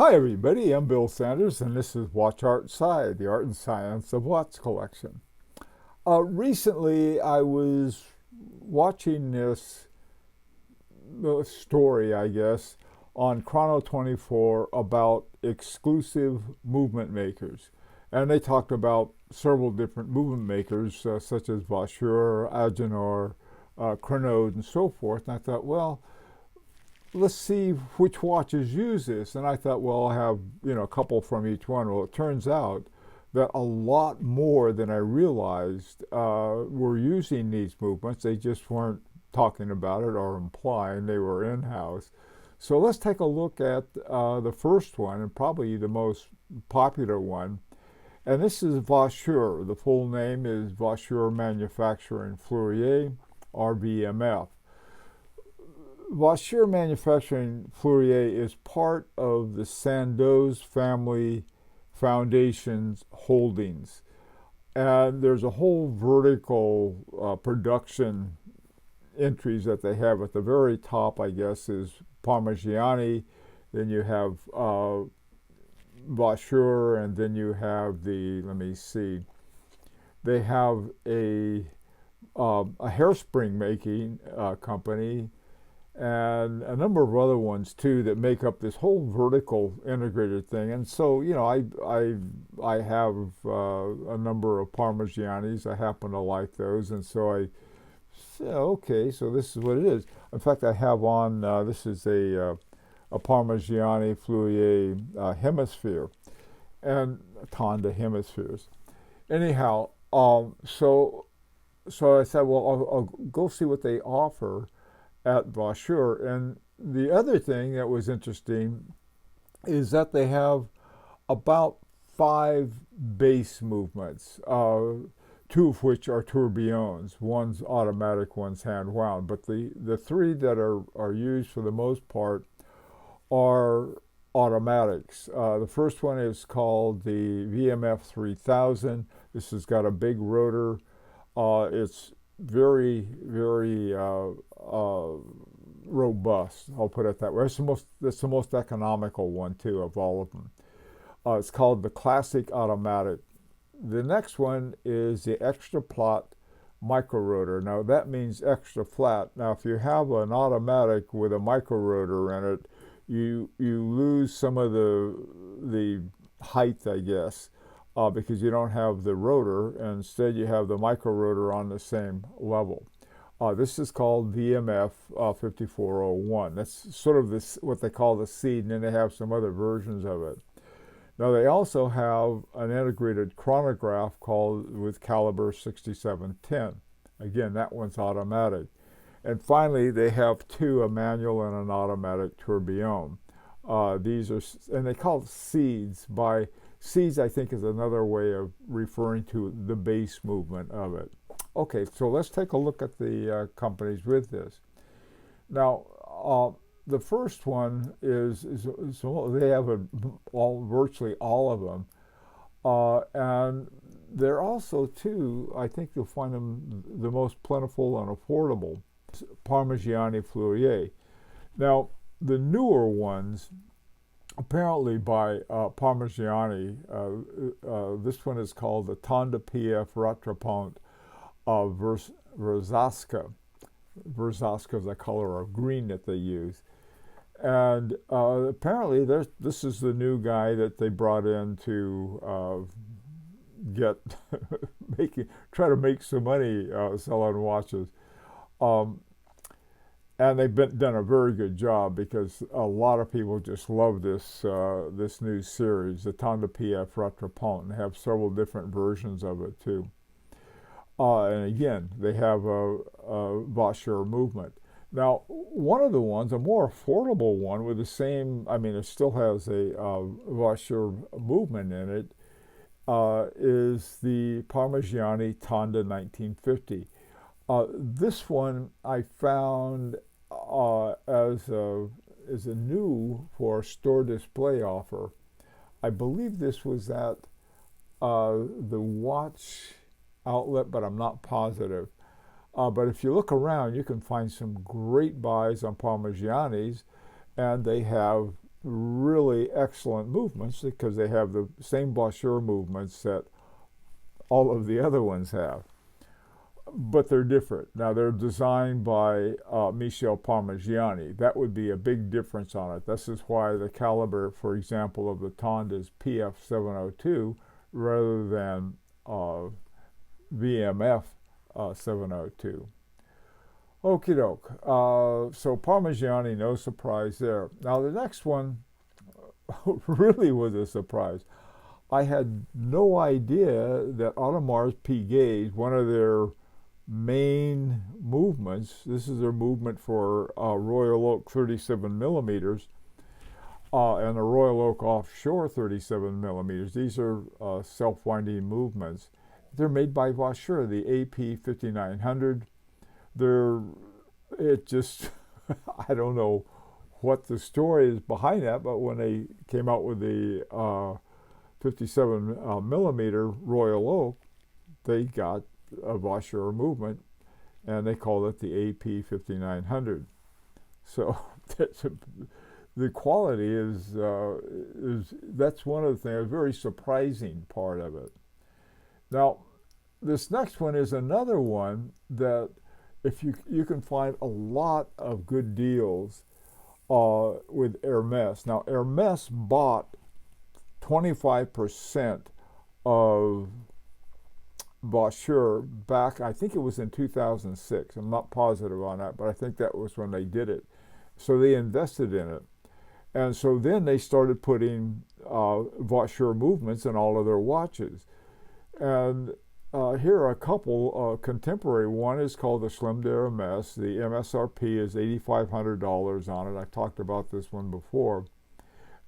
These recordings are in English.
Hi everybody, I'm Bill Sanders and this is Watch Art Side, the art and science of watch collection. Recently I was watching this story, I guess, on Chrono 24 about exclusive movement makers. And they talked about several different movement makers such as Vaucher, Agenor, Chronode, and so forth. And I thought, well, let's see which watches use this. And I thought, well, I'll have a couple from each one. Well, it turns out that a lot more than I realized were using these movements. They just weren't talking about it or implying they were in-house. So let's take a look at the first one, and probably the most popular one. And this is Vaucher. The full name is Vaucher Manufacture Fleurier, or VMF. Vaucher Manufacturing Fleurier is part of the Sandoz family foundation's holdings. And there's a whole vertical production entries that they have. At the very top, I guess, is Parmigiani. Then you have Vaucher, and then you have they have a hairspring making company, and a number of other ones too that make up this whole vertical integrated thing. And so, I have a number of Parmigianis. I happen to like those, and so I said, okay, so this is what it is. In fact, I have on this is a Parmigiani Fleurier hemisphere, and Tonda hemispheres. Anyhow, so I said, well, I'll go see what they offer at Vaucher. And the other thing that was interesting is that they have about 5 base movements, 2 of which are tourbillons. One's automatic, one's hand wound. But the 3 that are used for the most part are automatics. The first one is called the VMF 3000. This has got a big rotor. It's very, very robust. I'll put it that way. It's the most economical one too of all of them. It's called the Classic Automatic. The next one is the Extra Plot Micro Rotor. Now that means extra flat. Now if you have an automatic with a micro rotor in it, you lose some of the height, I guess. Because you don't have the rotor, and instead you have the micro rotor on the same level. This is called VMF 5401. That's sort of what they call the seed, and then they have some other versions of it. Now they also have an integrated chronograph with caliber 6710. Again, that one's automatic. And finally, they have 2, a manual and an automatic tourbillon. These are, and they call it seeds by Seeds, I think, is another way of referring to the base movement of it. Okay, so let's take a look at the companies with this. Now, the first one is they have virtually all of them. And they're also, too, I think you'll find them the most plentiful and affordable, Parmigiani Fleurier. Now, the newer ones, apparently by Parmigiani, this one is called the Tonda PF Rattrapante Versace. Versace is the color of green that they use. And apparently this is the new guy that they brought in to try to make some money selling watches. And they've done a very good job, because a lot of people just love this new series, the Tonda PF Rattrapante, and have several different versions of it too. And again, they have a Vaucher movement. Now, one of the ones, a more affordable one with the same, it still has a Vaucher movement in it, is the Parmigiani Tonda 1950. This one I found as a new for a store display offer. I believe this was at the watch outlet, but I'm not positive. But if you look around, you can find some great buys on Parmigianis, and they have really excellent movements because they have the same Vaucher movements that all of the other ones have. But they're different. Now, they're designed by Michel Parmigiani. That would be a big difference on it. This is why the caliber, for example, of the Tond is PF702 rather than VMF 702. Okie doke. So Parmigiani, no surprise there. Now, the next one really was a surprise. I had no idea that Audemars Piguet, one of their main movements, this is their movement for Royal Oak 37 millimeters and the Royal Oak Offshore 37 millimeters. These are self-winding movements. They're made by Vaucher, the AP 5900. It just, I don't know what the story is behind that, but when they came out with the 57 millimeter Royal Oak, they got a Vaucher movement, and they called it the AP 5900. So the quality is that's one of the things, a very surprising part of it. Now, this next one is another one that if you can find a lot of good deals with Hermès. Now, Hermès bought 25% of Vaucher back, I think it was in 2006. I'm not positive on that, but I think that was when they did it. So they invested in it. And so then they started putting Vaucher movements in all of their watches. And here are a couple. Contemporary one is called the Slim de Hermès. The MSRP is $8,500 on it. I've talked about this one before.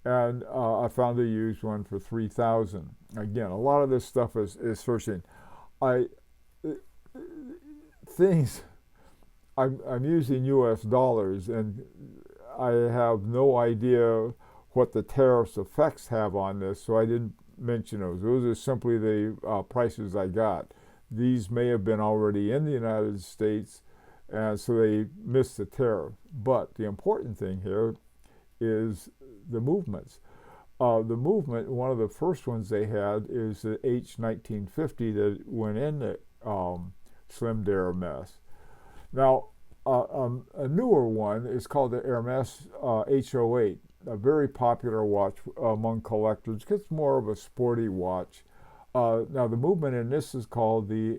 And I found a used one for $3,000. Again, a lot of this stuff is searching. I'm using U.S. dollars, and I have no idea what the tariffs effects have on this, so I didn't mention those. Those are simply the prices I got. These may have been already in the United States, and so they missed the tariff. But the important thing here is the movements. The movement, one of the first ones they had is the H1950 that went in the Slim de Hermès. Now, a newer one is called the Hermès H08, a very popular watch among collectors. It's more of a sporty watch. Now, the movement in this is called the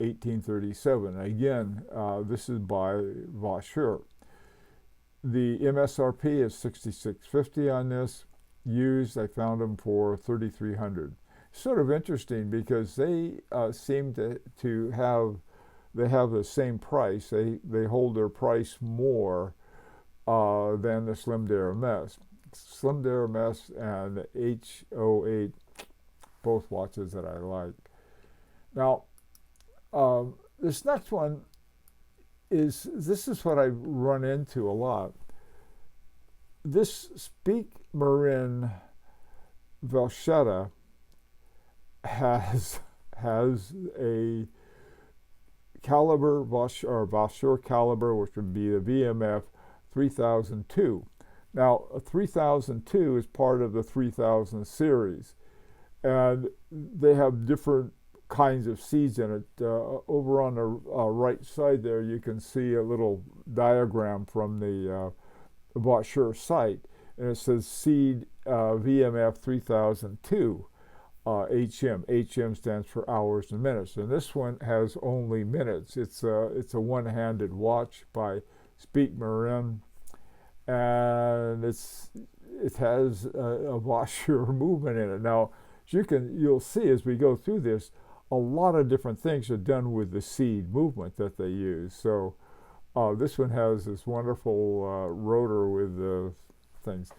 H1837. Again, this is by Vaucher. The MSRP is $6,650 on this. Used, I found them for $3,300. Sort of interesting because they seem to have the same price. They hold their price more than the Slim de Hermès. Slim de Hermès and the H08, both watches that I like. Now, this next one this is what I run into a lot. This Speake-Marin Vaucher has a caliber, Vaucher caliber, which would be the VMF 3002. Now, a 3002 is part of the 3000 series, and they have different kinds of seeds in it. Over on the right side there, you can see a little diagram from the Vaucher site, and it says seed VMF 3002 HM. HM stands for hours and minutes, and this one has only minutes. It's a one-handed watch by Speake-Marin, and it has a Vaucher movement in it. Now, you'll see as we go through this, a lot of different things are done with the seed movement that they use. So this one has this wonderful rotor with the things.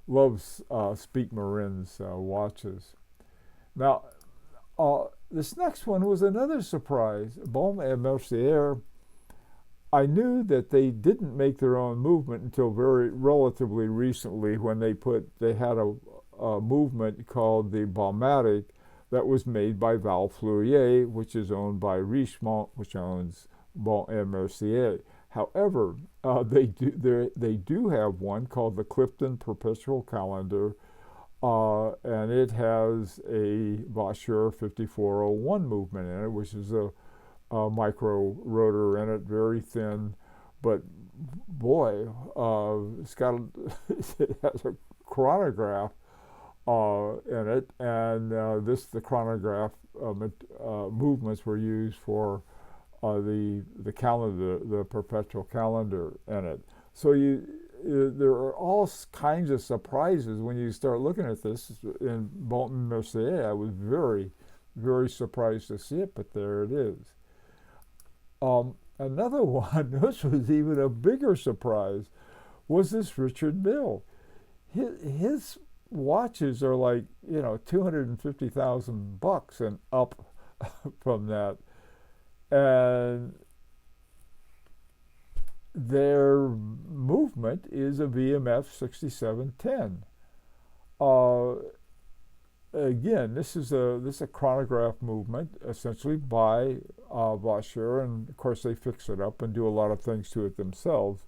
Loves Speake-Marin's watches. Now, this next one was another surprise. Baume Mercier. I knew that they didn't make their own movement until relatively recently, when they had a movement called the Baumatic that was made by Vaucher, which is owned by Richemont, which owns Baume Mercier. However, they do have one called the Clifton Perpetual Calendar, and it has a Vaucher 5401 movement in it, which is a micro rotor in it, very thin, but boy, it has a chronograph in it, and the chronograph movements were used for the calendar, the perpetual calendar in it. So there are all kinds of surprises when you start looking at this. In Baume Mercier, I was very, very surprised to see it, but there it is. Another one, this was even a bigger surprise, was this Richard Mille. His watches are like, $250,000 and up from that. And their movement is a VMF 6710. Again, this is a chronograph movement, essentially by Vaucher, and of course they fix it up and do a lot of things to it themselves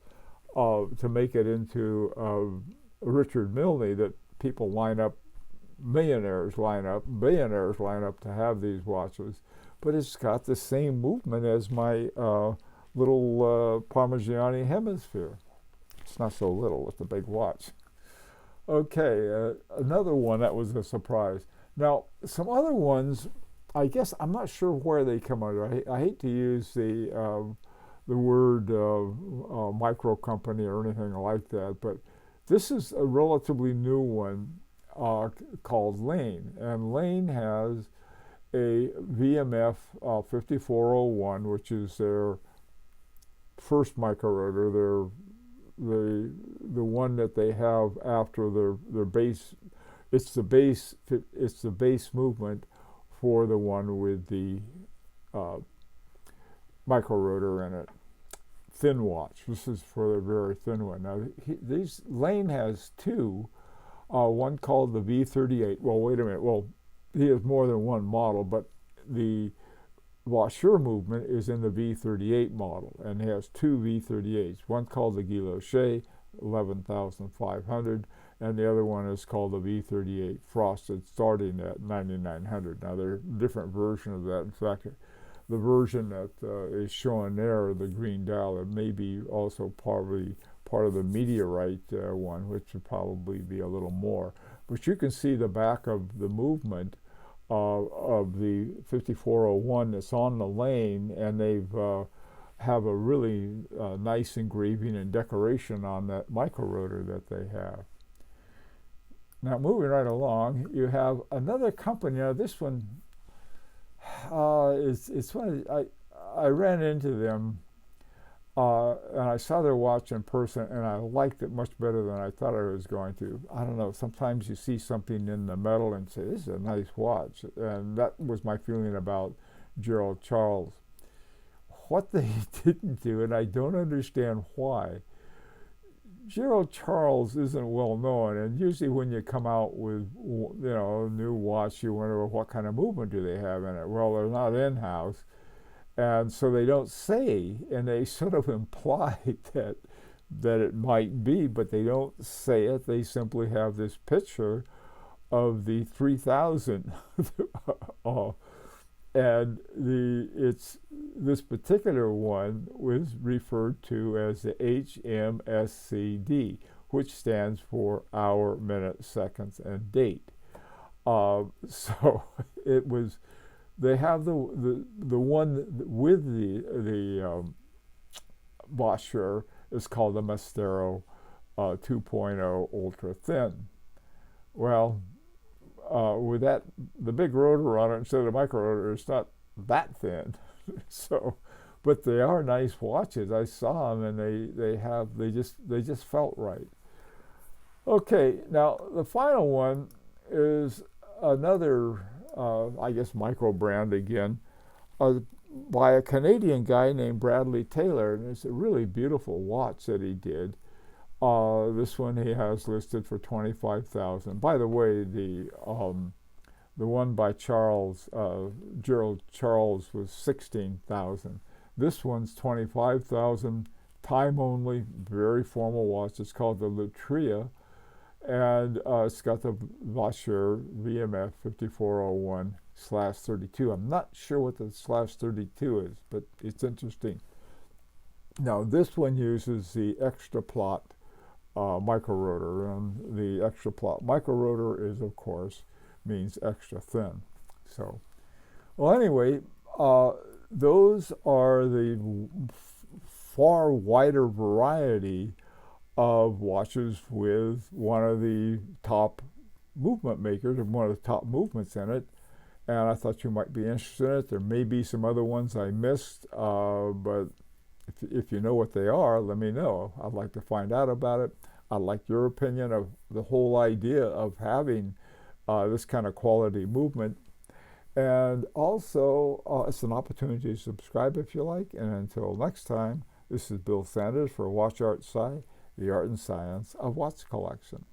to make it into a Richard Mille that people line up, millionaires line up, billionaires line up to have these watches. But it's got the same movement as my little Parmigiani hemisphere. It's not so little, it's a big watch. Okay, another one that was a surprise. Now, some other ones, I guess I'm not sure where they come under. I hate to use the word micro company or anything like that, but this is a relatively new one called Laine, and Laine has a VMF 5401, which is their first microrotor, the one that they have after their base. It's the base movement for the one with the microrotor in it. Thin watch. This is for the very thin one. Now, Laine has two. One called the V38. Well, wait a minute. Well, he has more than one model, but the Vaucher movement is in the V38 model, and he has two V38s. One called the Guilloche, 11,500, and the other one is called the V38 Frosted, starting at 9,900. Now, there are different versions of that. In fact, the version that is shown there, the green dial, it may be also probably part of the meteorite one, which would probably be a little more. But you can see the back of the movement of the 5401 that's on the Laine, and they've have a really nice engraving and decoration on that microrotor that they have. Now, moving right along, you have another company. Now, this one it's one of I ran into them and I saw their watch in person, and I liked it much better than I thought I was going to. I don't know, sometimes you see something in the metal and say, this is a nice watch. And that was my feeling about Gerald Charles. What they didn't do, and I don't understand why, Gerald Charles isn't well known, and usually when you come out with a new watch, you wonder what kind of movement do they have in it. Well, they're not in-house. And so they don't say, and they sort of imply that it might be, but they don't say it. They simply have this picture of the 3000, and this particular one was referred to as the HMSCD, which stands for hour, minute, seconds, and date. So it was. They have the one with the Vaucher is called the Mastero 2.0 Ultra Thin. Well, with that, the big rotor on it instead of the micro rotor, it's not that thin. So, but they are nice watches. I saw them, and they just felt right. Okay, now the final one is another. I guess micro brand again, by a Canadian guy named Bradley Taylor, and it's a really beautiful watch that he did. This one he has listed for $25,000. By the way, the one by Charles, Gerald Charles, was $16,000. This one's $25,000, time only, very formal watch. It's called the Lutria, and it's got the Vaucher VMF 5401/32. I'm not sure what the /32 is, but it's interesting. Now this one uses the extra plot micro rotor, and the extra plot micro rotor is, of course, means extra thin. So, well, anyway, those are the far wider variety of watches with one of the top movement makers and one of the top movements in it. And I thought you might be interested in it. There may be some other ones I missed, but if you know what they are, let me know. I'd like to find out about it. I'd like your opinion of the whole idea of having this kind of quality movement. And also, it's an opportunity to subscribe if you like. And until next time, this is Bill Sanders for Watch Art Sci, the art and science of watch collection.